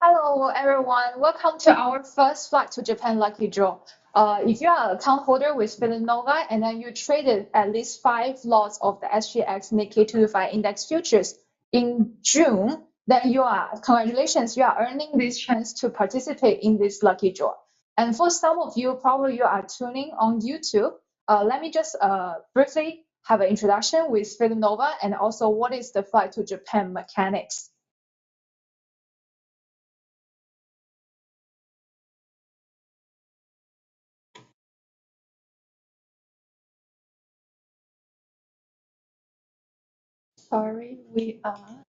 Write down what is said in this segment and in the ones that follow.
Hello, everyone. Welcome to our first flight to Japan lucky draw. If you are an account holder with Phillip Nova and then you traded at least 5 lots of the SGX Nikkei 225 index futures in June, then congratulations, you are earning this chance to participate in this lucky draw. And for some of you, probably you are tuning on YouTube. Let me just briefly have an introduction with Phillip Nova and also what is the flight to Japan mechanics. Sorry, we are.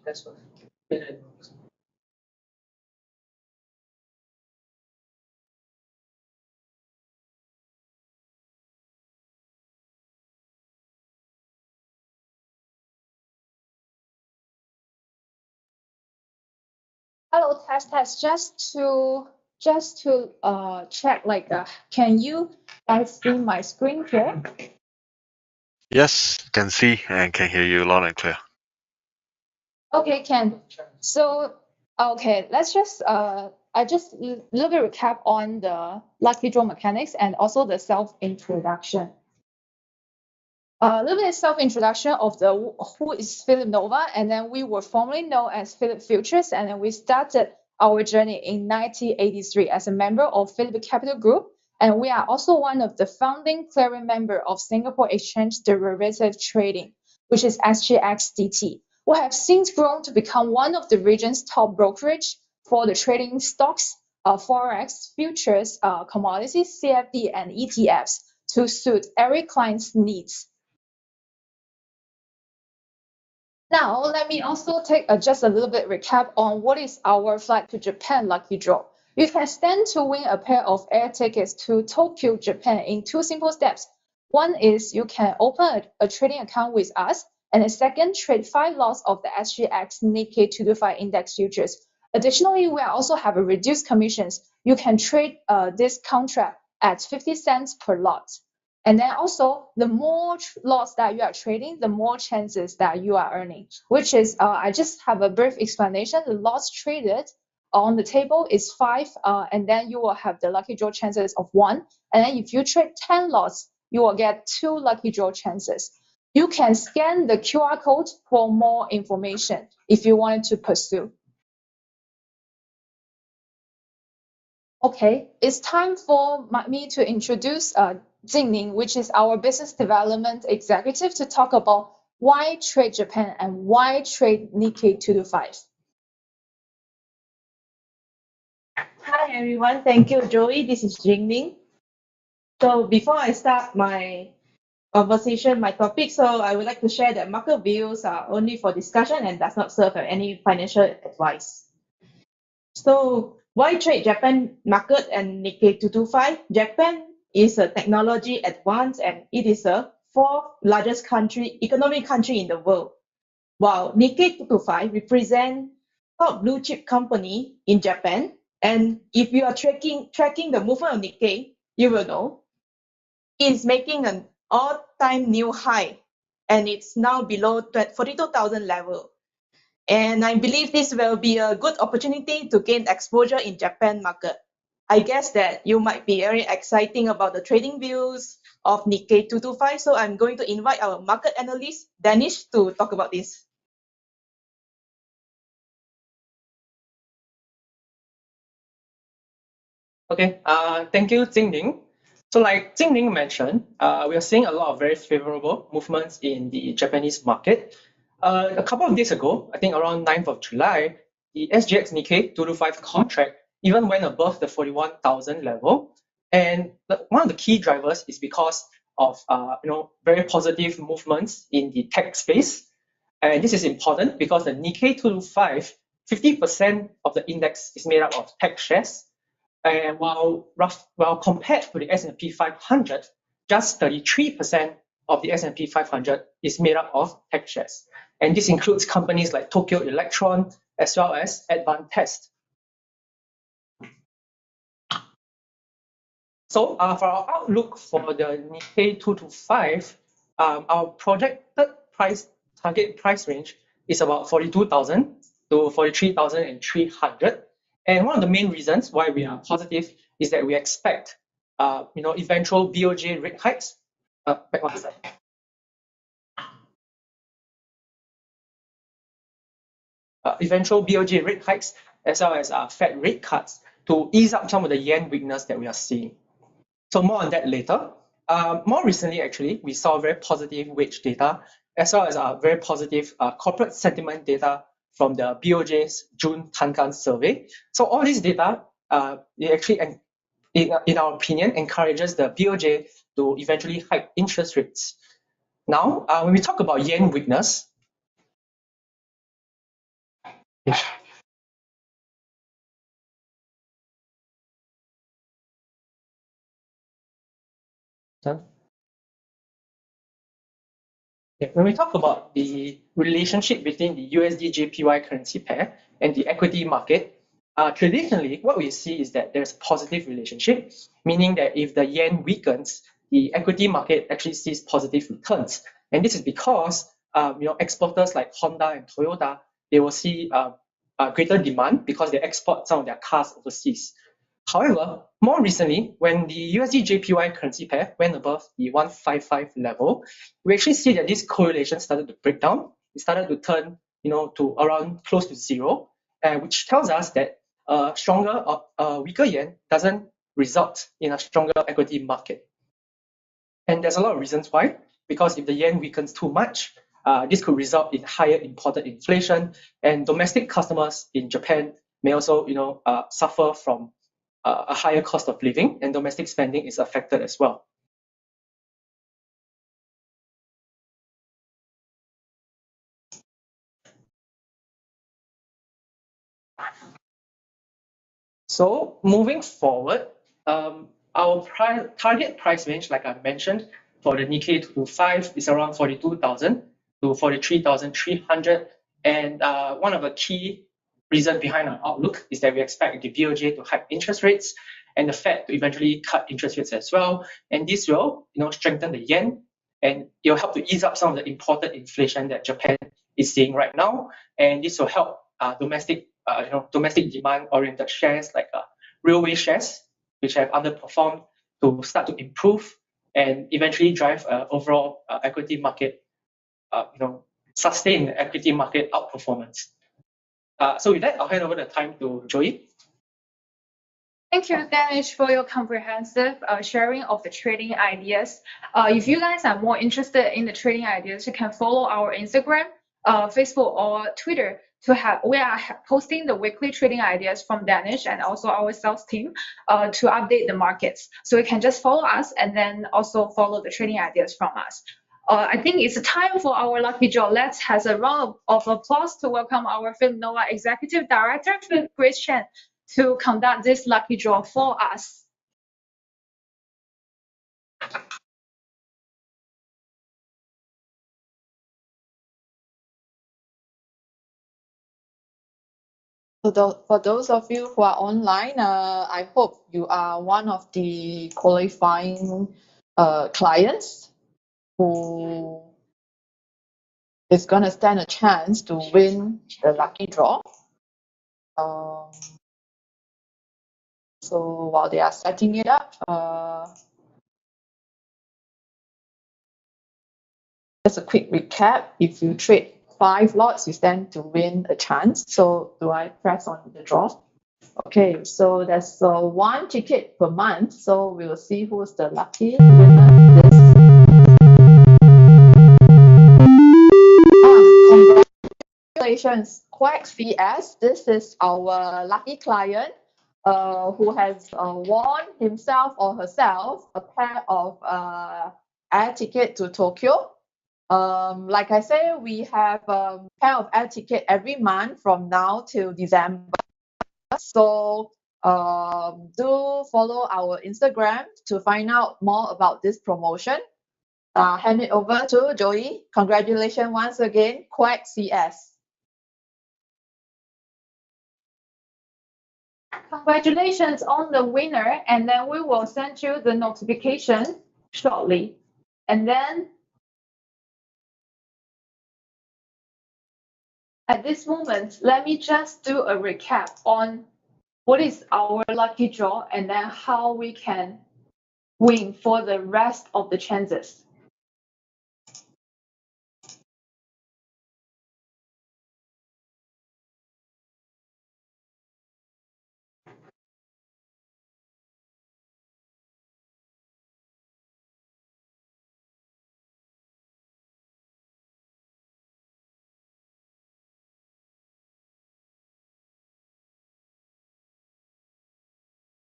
That's what. Hello, test test. Just to check, can you guys see my screen here? Yes, can see and can hear you loud and clear. Okay, can. So, okay, let's just I just little bit recap on the lucky draw mechanics and also the self introduction. A little bit self-introduction of the who is Phillip Nova, and then we were formerly known as Phillip Futures, and then we started our journey in 1983 as a member of Phillip Capital Group, and we are also one of the founding clearing member of Singapore Exchange Derivative Trading, which is SGXDT. We have since grown to become one of the region's top brokerage for the trading stocks, forex, futures, commodities, CFD, and ETFs to suit every client's needs. Now, let me also take just a little bit recap on what is our flight to Japan lucky draw. You can stand to win a pair of air tickets to Tokyo, Japan in 2 simple steps. One is you can open a trading account with us, and the second, trade 5 lots of the SGX Nikkei 225 index futures. Additionally, we also have a reduced commissions. You can trade this contract at 50 cents per lot. And then also, the more lots that you are trading, the more chances that you are earning, which is, I just have a brief explanation. The lots traded on the table is 5, and then you will have the lucky draw chances of 1. And then if you trade 10 lots, you will get 2 lucky draw chances. You can scan the QR code for more information if you wanted to pursue. Okay, it's time for me to introduce Jingning, which is our business development executive, to talk about why trade Japan and why trade Nikkei 225. Hi everyone, thank you, Joey. This is Jingming. So before I start my conversation, my topic, so I would like to share that market views are only for discussion and does not serve as any financial advice. So why trade Japan market and Nikkei 225? Japan is a technology advance and it is a fourth largest economic country in the world. While Nikkei 225 represent top blue chip company in Japan, And if you are tracking the movement of Nikkei, you will know it's making an all-time new high, and it's now below 42,000 level. And I believe this will be a good opportunity to gain exposure in Japan market. I guess that you might be very exciting about the trading views of Nikkei 225. So I'm going to invite our market analyst, Danish, to talk about this. Okay, thank you, Jingning. So like Jingning mentioned, we are seeing a lot of very favorable movements in the Japanese market. A couple of days ago, I think around 9th of July, the SGX Nikkei 225 contract even went above the 41,000 level. And one of the key drivers is because of very positive movements in the tech space. And this is important because the Nikkei 225, 50% of the index is made up of tech shares. And while compared to the S&P 500, just 33% of the S&P 500 is made up of tech shares. And this includes companies like Tokyo Electron as well as Advantest. So for our outlook for the Nikkei 225, our projected target price range is about 42,000 to 43,300. And one of the main reasons why we are positive is that we expect eventual BOJ rate hikes. Back one slide. Eventual BOJ rate hikes as well as Fed rate cuts to ease up some of the yen weakness that we are seeing. So more on that later. More recently, actually, we saw very positive wage data as well as very positive corporate sentiment data from the BOJ's June Tankan survey. So all these data, it actually, in our opinion, encourages the BOJ to eventually hike interest rates. Now, when we talk about yen weakness, when we talk about the relationship between the USD JPY currency pair and the equity market, traditionally, what we see is that there's a positive relationship, meaning that if the yen weakens, the equity market actually sees positive returns. And this is because exporters like Honda and Toyota, they will see greater demand because they export some of their cars overseas. However, more recently, when the USD JPY currency pair went above the 155 level, we actually see that this correlation started to break down. It started to turn, to around close to zero, which tells us that a stronger or a weaker yen doesn't result in a stronger equity market. And there's a lot of reasons why. Because if the yen weakens too much, this could result in higher imported inflation, and domestic customers in Japan may also, suffer from a higher cost of living, and domestic spending is affected as well. So moving forward, our target price range, like I mentioned, for the Nikkei 225 is around 42,000 to 43,300. And one of the key reasons behind our outlook is that we expect the BOJ to hike interest rates and the Fed to eventually cut interest rates as well. And this will, strengthen the yen, and it will help to ease up some of the imported inflation that Japan is seeing right now. And this will help domestic demand-oriented shares like railway shares, which have underperformed, to start to improve and eventually drive overall equity market, sustain the equity market outperformance. So with that, I'll hand over the time to Joey. Thank you, Danish, for your comprehensive sharing of the trading ideas. If you guys are more interested in the trading ideas, you can follow our Instagram, Facebook, or Twitter. We are posting the weekly trading ideas from Danish and also our sales team to update the markets. So you can just follow us and then also follow the trading ideas from us. I think it's time for our lucky draw. Let's have a round of applause to welcome our Phillip Nova Executive Director, Grace Chen, to conduct this lucky draw for us. For those of you who are online, I hope you are one of the qualifying clients who is going to stand a chance to win the lucky draw. So while they are setting it up, just a quick recap. If you trade 5 lots, you stand to win a chance. So do I press on the draw? Okay, so there's 1 ticket per month. So we will see who's the lucky winner. Congratulations, Quack CS. This is our lucky client who has won himself or herself a pair of air ticket to Tokyo. Like I say, we have a pair of air ticket every month from now till December. So do follow our Instagram to find out more about this promotion. Hand it over to Joey. Congratulations once again, Quack CS. Congratulations on the winner, and then we will send you the notification shortly. And then at this moment, let me just do a recap on what is our lucky draw and then how we can win for the rest of the chances.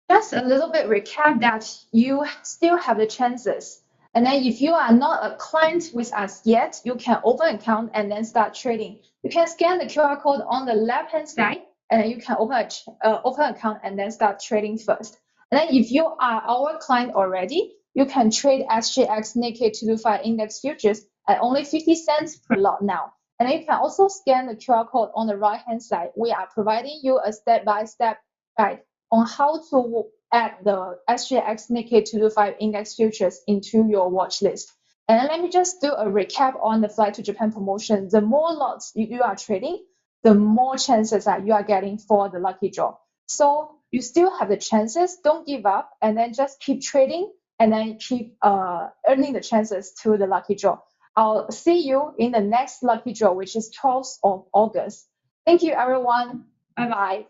Just a little bit recap that you still have the chances. And then if you are not a client with us yet, you can open account and then start trading. You can scan the QR code on the left-hand side, and then you can open account and then start trading first. And then if you are our client already, you can trade SGX Nikkei 225 Index Futures at only 50 cents per lot now. And then you can also scan the QR code on the right-hand side. We are providing you a step-by-step guide on how to add the SGX Nikkei 225 Index Futures into your watch list. And then let me just do a recap on the Flight to Japan promotion. The more lots you are trading, the more chances that you are getting for the lucky draw. So you still have the chances. Don't give up, and then just keep trading, and then keep earning the chances to the lucky draw. I'll see you in the next lucky draw, which is 12th of August. Thank you, everyone. Bye-bye.